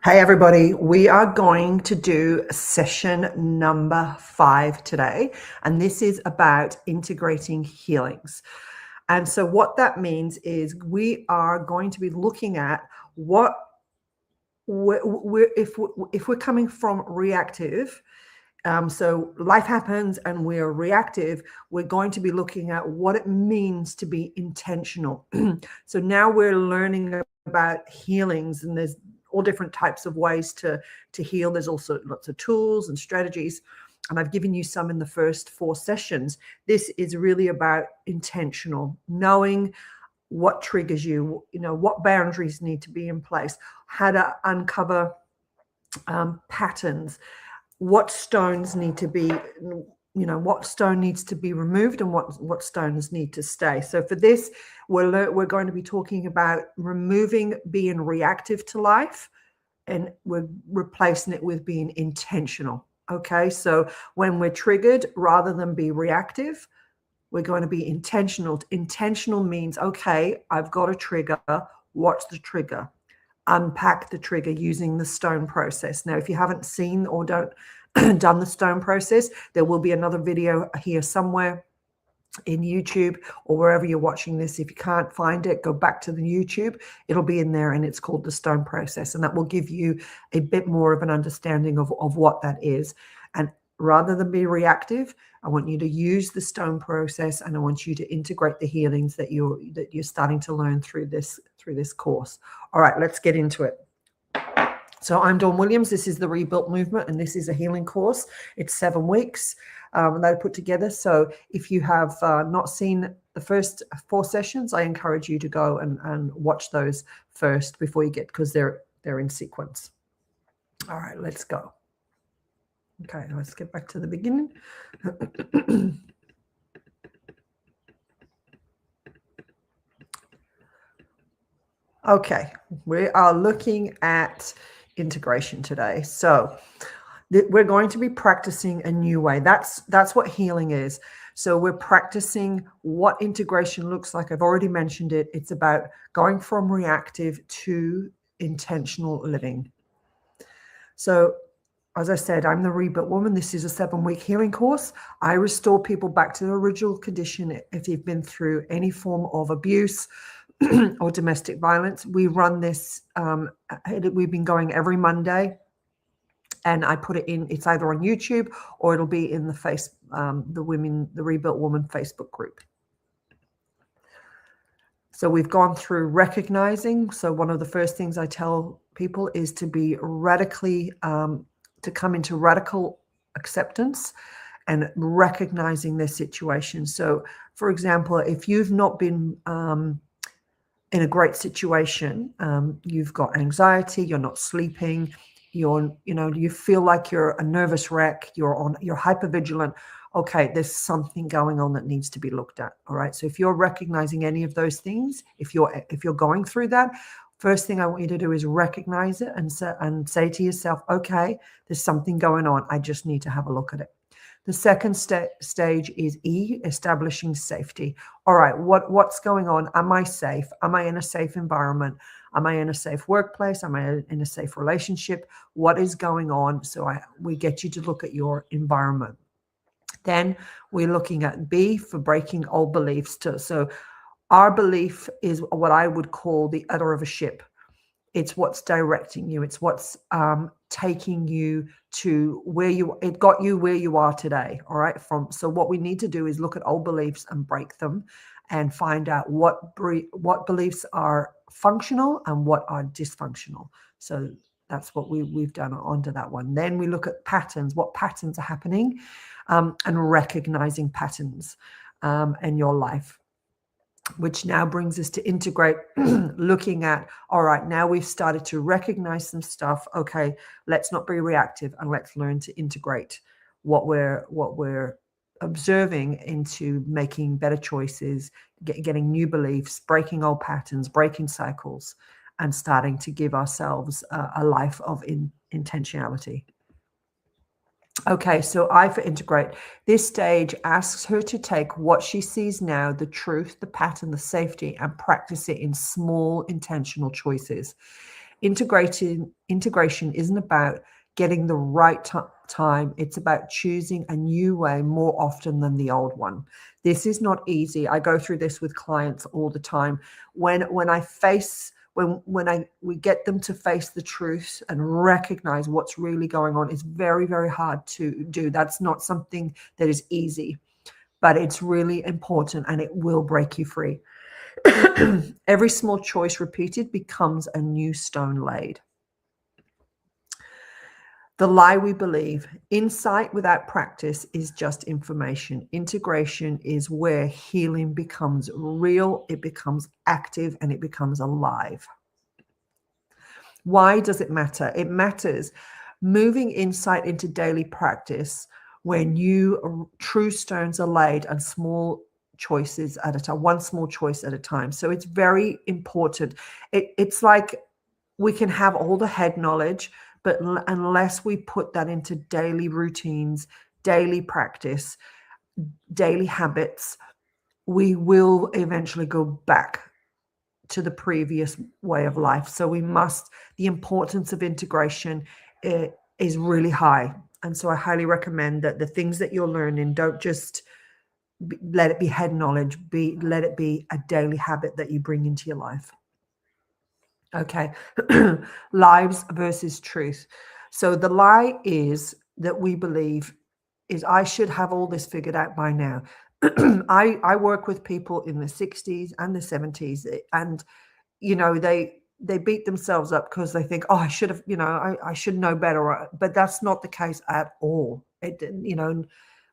Hey everybody, we are going to do session number 5 today, and this is about integrating healings. And so what that means is we are going to be looking at what if we're coming from reactive. So life happens and we're reactive. We're going to be looking at what it means to be intentional. So now we're learning about healings, and there's all different types of ways to heal. There's also lots of tools and strategies, and I've given you some in the first 4 sessions. This is really about intentional, knowing what triggers you, what boundaries need to be in place, how to uncover patterns, what stones need to be, what stone needs to be removed and what stones need to stay. So for this, we're going to be talking about removing being reactive to life, and we're replacing it with being intentional. Okay, so when we're triggered, rather than be reactive, we're going to be intentional. Intentional means, okay, I've got a trigger. What's the trigger? Unpack the trigger using the stone process. Now, if you haven't seen or don't done the stone process, there will be another video here somewhere in YouTube or wherever you're watching this. If you can't find it, go back to the YouTube. It'll be in there, and it's called the stone process, and that will give you a bit more of an understanding of what that is. And rather than be reactive, I want you to use the stone process, and I want you to integrate the healings that you're starting to learn through this course. All right, let's get into it. So I'm Dawn Williams. This is the Rebuilt Movement, and this is a healing course. It's 7 weeks that I put together. So if you have not seen the first 4 sessions, I encourage you to go and watch those first before you get, because they're in sequence. All right, let's go. Okay, let's get back to the beginning. Okay, we are looking at integration today. So we're going to be practicing a new way. That's what healing is. So we're practicing what integration looks like. I've already mentioned it. It's about going from reactive to intentional living. So as I said, I'm the Rebuilt Woman. This is a 7-week healing course. I restore people back to the original condition if you've been through any form of abuse or domestic violence. We run this, we've been going every Monday, and I put it in, it's either on YouTube or it'll be in the Rebuilt Woman Facebook group. So we've gone through recognizing. So one of the first things I tell people is to be radically, to come into radical acceptance and recognizing their situation. So for example, if you've not been in a great situation, you've got anxiety, you're not sleeping, you feel like you're a nervous wreck, you're hypervigilant. Okay, there's something going on that needs to be looked at. All right. So if you're recognizing any of those things, if you're going through that, first thing I want you to do is recognize it and say to yourself, okay, there's something going on. I just need to have a look at it. The second stage is E, establishing safety. All right, what's going on? Am I safe? Am I in a safe environment? Am I in a safe workplace? Am I in a safe relationship? What is going on? So we get you to look at your environment. Then we're looking at B, for breaking old beliefs. So our belief is what I would call the udder of a ship. It's what's directing you. It's what's taking you to it got you where you are today. All right. So what we need to do is look at old beliefs and break them and find out what beliefs are functional and what are dysfunctional. So that's what we've done onto that one. Then we look at patterns, what patterns are happening, and recognizing patterns in your life, which now brings us to integrate, looking at, all right, now we've started to recognize some stuff. Okay, let's not be reactive, and let's learn to integrate what we're observing into making better choices, getting new beliefs, breaking old patterns, breaking cycles, and starting to give ourselves a life of intentionality. Okay, so I for integrate. This stage asks her to take what she sees now, the truth, the pattern, the safety, and practice it in small intentional choices. Integration isn't about getting the right time. It's about choosing a new way more often than the old one. This is not easy. I go through this with clients all the time. When we get them to face the truth and recognize what's really going on, it's very, very hard to do. That's not something that is easy, but it's really important, and it will break you free. Every small choice repeated becomes a new stone laid. The lie we believe: insight without practice is just information. Integration is where healing becomes real, it becomes active, and it becomes alive. Why does it matter? It matters. Moving insight into daily practice where new true stones are laid and small choices at a time, one small choice at a time. So it's very important. It's like we can have all the head knowledge, but unless we put that into daily routines, daily practice, daily habits, we will eventually go back to the previous way of life. So the importance of integration is really high. And so I highly recommend that the things that you're learning, don't just let it be head knowledge, let it be a daily habit that you bring into your life. Okay. Lives versus truth. So the lie is that we believe is I should have all this figured out by now. I work with people in the 60s and the 70s, and they beat themselves up because they think, oh, I should have, I should know better. But that's not the case at all.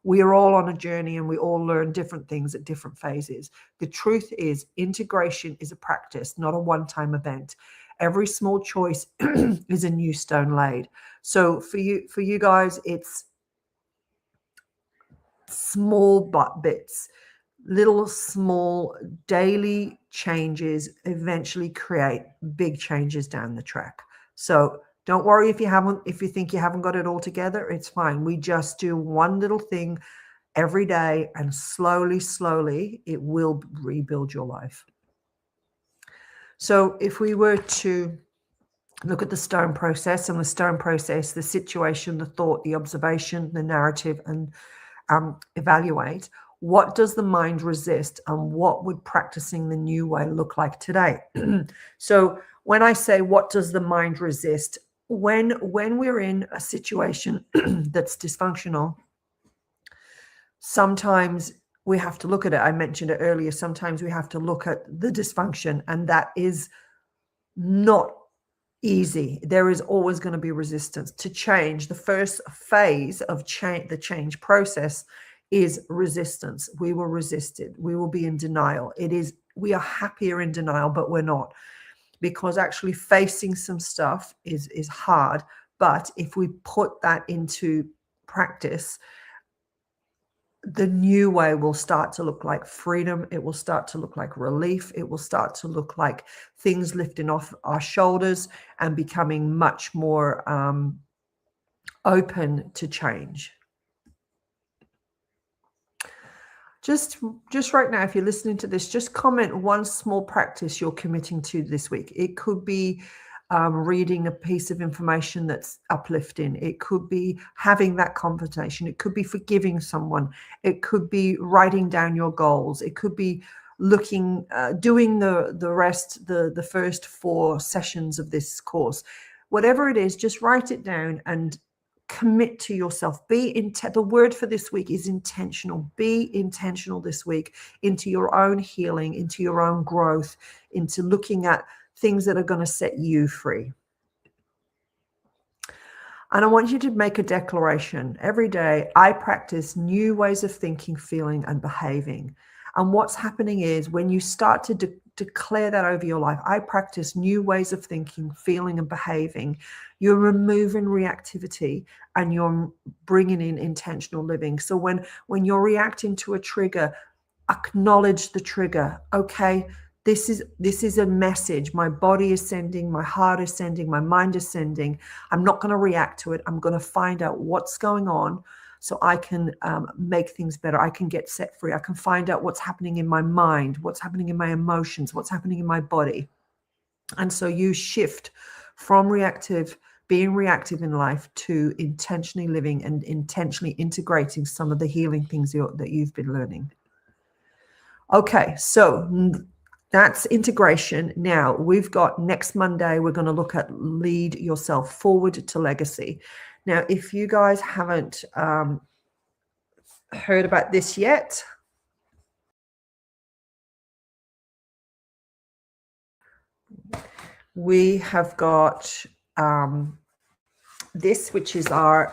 We are all on a journey, and we all learn different things at different phases. The truth is, integration is a practice, not a one-time event. Every small choice is a new stone laid. So for you guys, it's small bits, little small daily changes eventually create big changes down the track. So don't worry if you think you haven't got it all together. It's fine. We just do one little thing every day, and slowly it will rebuild your life. So if we were to look at the stone process, and the stone process, the situation, the thought, the observation, the narrative, and evaluate, what does the mind resist, and what would practicing the new way look like today? So when I say what does the mind resist, when we're in a situation that's dysfunctional, sometimes we have to look at it. I mentioned it earlier. Sometimes we have to look at the dysfunction, and that is not easy. There is always going to be resistance to change. The first phase of the change process is resistance. We will resist it. We will be in denial. We are happier in denial, but we're not, because actually facing some stuff is hard. But if we put that into practice, the new way will start to look like freedom. It will start to look like relief. It will start to look like things lifting off our shoulders and becoming much more open to change. Just right now, if you're listening to this, just comment one small practice you're committing to this week. It could be reading a piece of information that's uplifting. It could be having that conversation. It could be forgiving someone. It could be writing down your goals. It could be doing the first 4 sessions of this course. Whatever it is, just write it down and commit to yourself. The word for this week is intentional. Be intentional this week into your own healing, into your own growth, into looking at things that are going to set you free. And I want you to make a declaration every day. I practice new ways of thinking, feeling, and behaving. And what's happening is when you start to declare that over your life, I practice new ways of thinking, feeling, and behaving, you're removing reactivity and you're bringing in intentional living. So when you're reacting to a trigger, acknowledge the trigger. Okay, this is a message my body is sending, my heart is sending, my mind is sending. I'm not going to react to it. I'm going to find out what's going on so I can make things better. I can get set free. I can find out what's happening in my mind, what's happening in my emotions, what's happening in my body. And so you shift from being reactive in life to intentionally living and intentionally integrating some of the healing things that you've been learning. Okay, so that's integration. Now we've got next Monday, we're going to look at lead yourself forward to legacy. Now, if you guys haven't heard about this yet, we have got this, which is the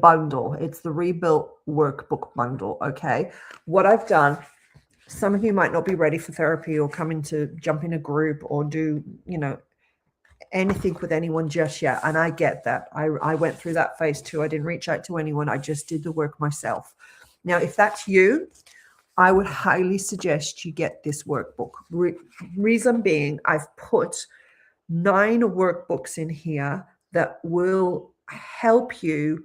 bundle. It's the rebuilt workbook bundle. Okay, what I've done, some of you might not be ready for therapy or jump in a group or do, anything with anyone just yet. And I get that. I went through that phase too. I didn't reach out to anyone. I just did the work myself. Now, if that's you, I would highly suggest you get this workbook. Reason being, I've put 9 workbooks in here that will help you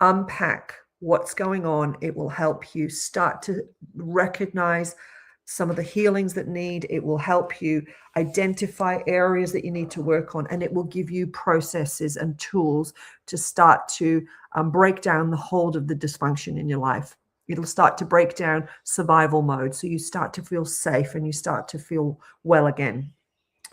unpack what's going on. It will help you start to recognize some of the healings that need. It will help you identify areas that you need to work on, and it will give you processes and tools to start to break down the hold of the dysfunction in your life. It'll start to break down survival mode, so you start to feel safe and you start to feel well again.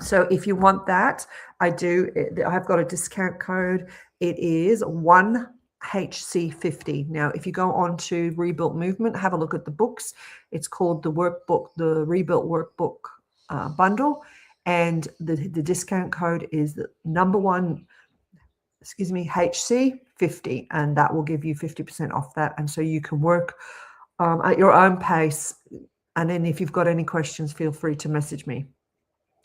So if you want that, I've got a discount code. It is 1HC50. Now, if you go on to Rebuilt Movement, have a look at the books. It's called the Rebuilt Workbook Bundle, and the discount code is the HC50, and that will give you 50% off that. And so you can work at your own pace. And then if you've got any questions, feel free to message me.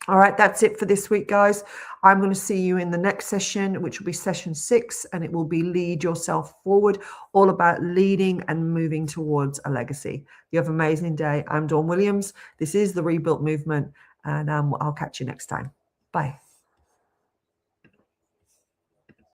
All right, that's it for this week, guys. I'm going to see you in the next session, which will be session 6, and it will be Lead Yourself Forward, all about leading and moving towards a legacy. You have an amazing day. I'm Dawn Williams. This is the Rebuilt Movement, and I'll catch you next time. Bye.